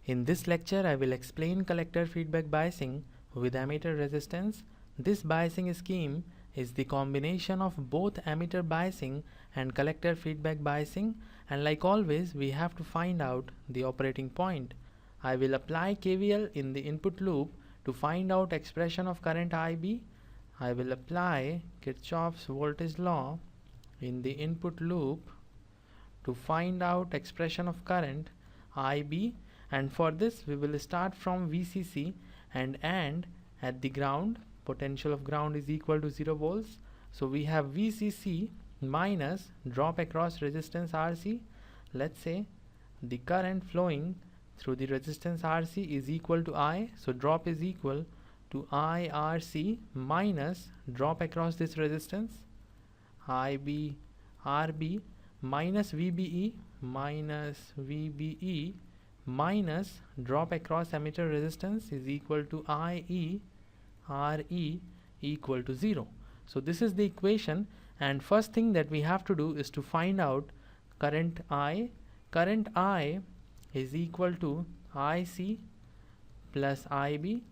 In this lecture, I will explain collector feedback biasing with emitter resistance. This biasing scheme is the combination of both emitter biasing and collector feedback biasing, and like always, we have to find out the operating point. I will apply KVL in the input loop to find out expression of current IB. I will apply Kirchhoff's voltage law in the input loop to find out expression of current IB, and for this we will start from VCC and end at the ground. Potential of ground is equal to 0 volts. So we have VCC minus drop across resistance RC. Let's say the current flowing through the resistance RC is equal to I. So drop is equal to IRC minus drop across this resistance IB RB minus VBE minus drop across emitter resistance is equal to IE RE equal to 0. So this is the equation, and first thing that we have to do is to find out current I. Current I is equal to IC plus IB.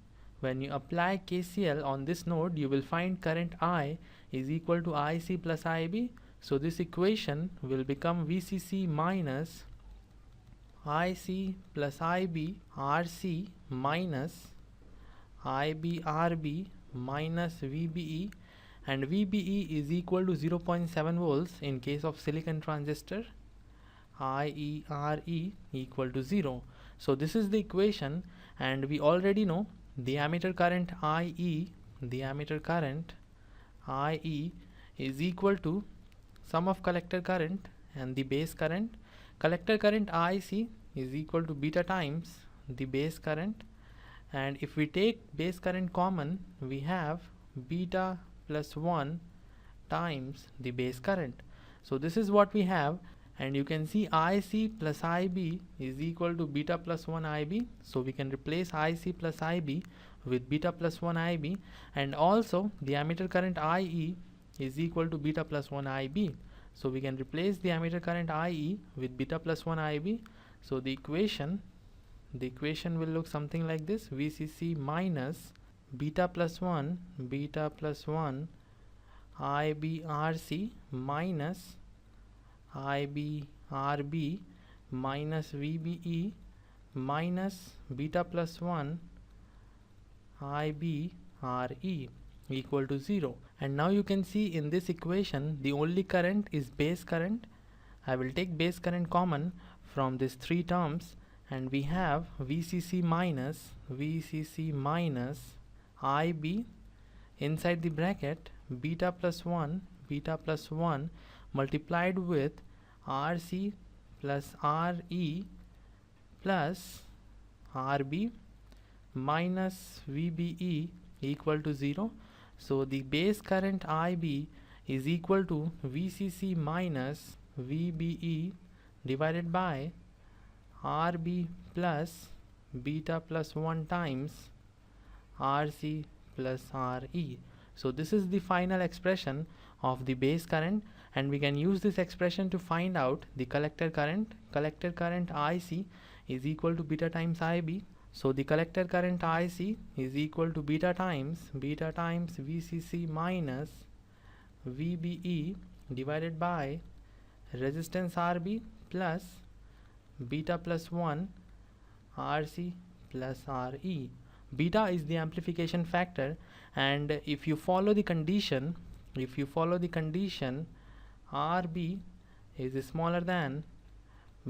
When you apply KCL on this node, you will find current I is equal to IC plus IB. So this equation will become VCC minus IC plus IB RC minus IB RB minus VBE, and VBE is equal to 0.7 volts in case of silicon transistor. IERE equal to 0. So this is the equation, and we already know the emitter current IE, is equal to sum of collector current and the base current. Collector current IC is equal to beta times the base current, and if we take base current common, we have beta plus 1 times the base current. So this is what we have, and you can see IC plus IB is equal to beta plus 1 IB. So we can replace IC plus IB with beta plus 1 IB, and also the emitter current IE is equal to beta plus 1 IB. So we can replace the emitter current IE with beta plus 1 IB. So the equation will look something like this: VCC minus beta plus 1 IBRC minus IBRB minus VBE minus beta plus 1 IBRE equal to 0. And now you can see in this equation the only current is base current. I will take base current common from these three terms, and we have VCC minus IB inside the bracket beta plus 1 multiplied with RC plus RE plus RB minus VBE equal to 0. So the base current IB is equal to VCC minus VBE divided by RB plus beta plus 1 times RC plus RE. So this is the final expression of the base current, and we can use this expression to find out the collector current. Collector current IC is equal to beta times IB. So the collector current IC is equal to beta times VCC minus VBE divided by resistance RB plus beta plus 1 RC plus RE. Beta is the amplification factor, and if you follow the condition, RB is smaller than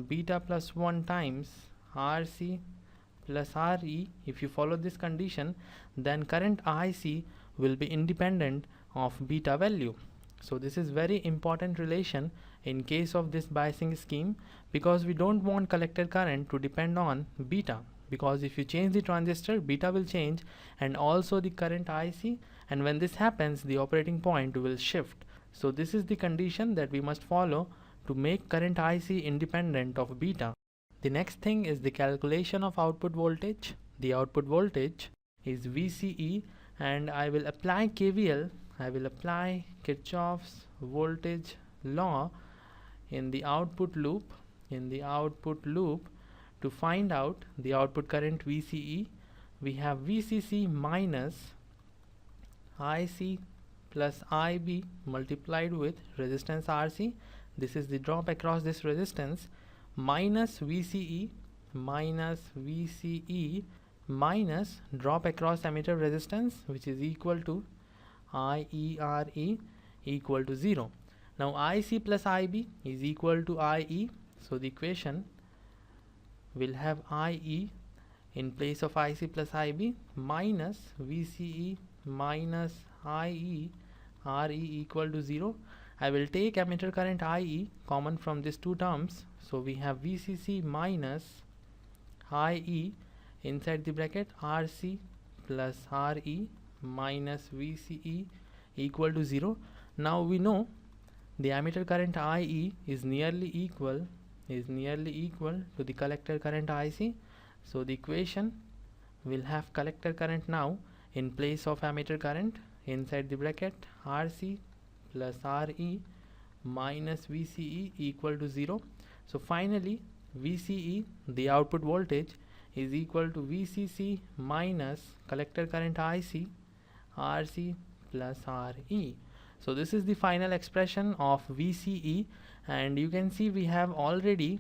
beta plus 1 times RC plus RE, if you follow this condition, then current IC will be independent of beta value. So this is very important relation in case of this biasing scheme, because we don't want collector current to depend on beta, because if you change the transistor, beta will change and also the current IC, and when this happens, the operating point will shift. So this is the condition that we must follow to make current IC independent of beta. The next thing is the calculation of output voltage. The output voltage is VCE, and I will apply KVL. I will apply Kirchhoff's voltage law in the output loop to find out the output current VCE, we have VCC minus IC plus IB multiplied with resistance RC. This is the drop across this resistance, minus VCE minus drop across emitter resistance, which is equal to IERE equal to 0. Now IC plus IB is equal to IE, so the equation will have IE in place of IC plus IB minus VCE minus IE RE equal to 0. I will take emitter current IE common from these two terms, so we have VCC minus IE inside the bracket RC plus RE minus VCE equal to 0. Now we know the emitter current IE is nearly equal to the collector current IC, so the equation will have collector current now in place of emitter current inside the bracket RC plus RE minus VCE equal to 0. So finally VCE, the output voltage, is equal to VCC minus collector current IC RC plus RE. So this is the final expression of VCE, and you can see we have already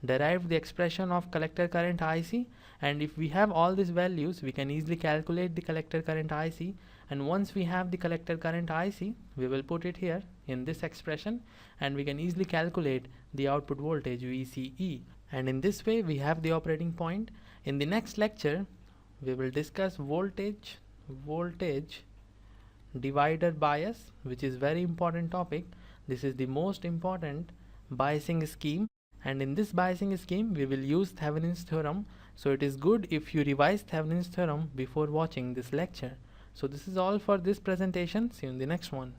derived the expression of collector current IC, and if we have all these values we can easily calculate the collector current IC, and once we have the collector current IC we will put it here in this expression and we can easily calculate the output voltage VCE, and in this way we have the operating point. In the next lecture we will discuss voltage divider bias, which is very important topic. This is the most important biasing scheme, and in this biasing scheme we will use Thevenin's theorem, so it is good if you revise Thevenin's theorem before watching this lecture. So this is all for this presentation. See you in the next one.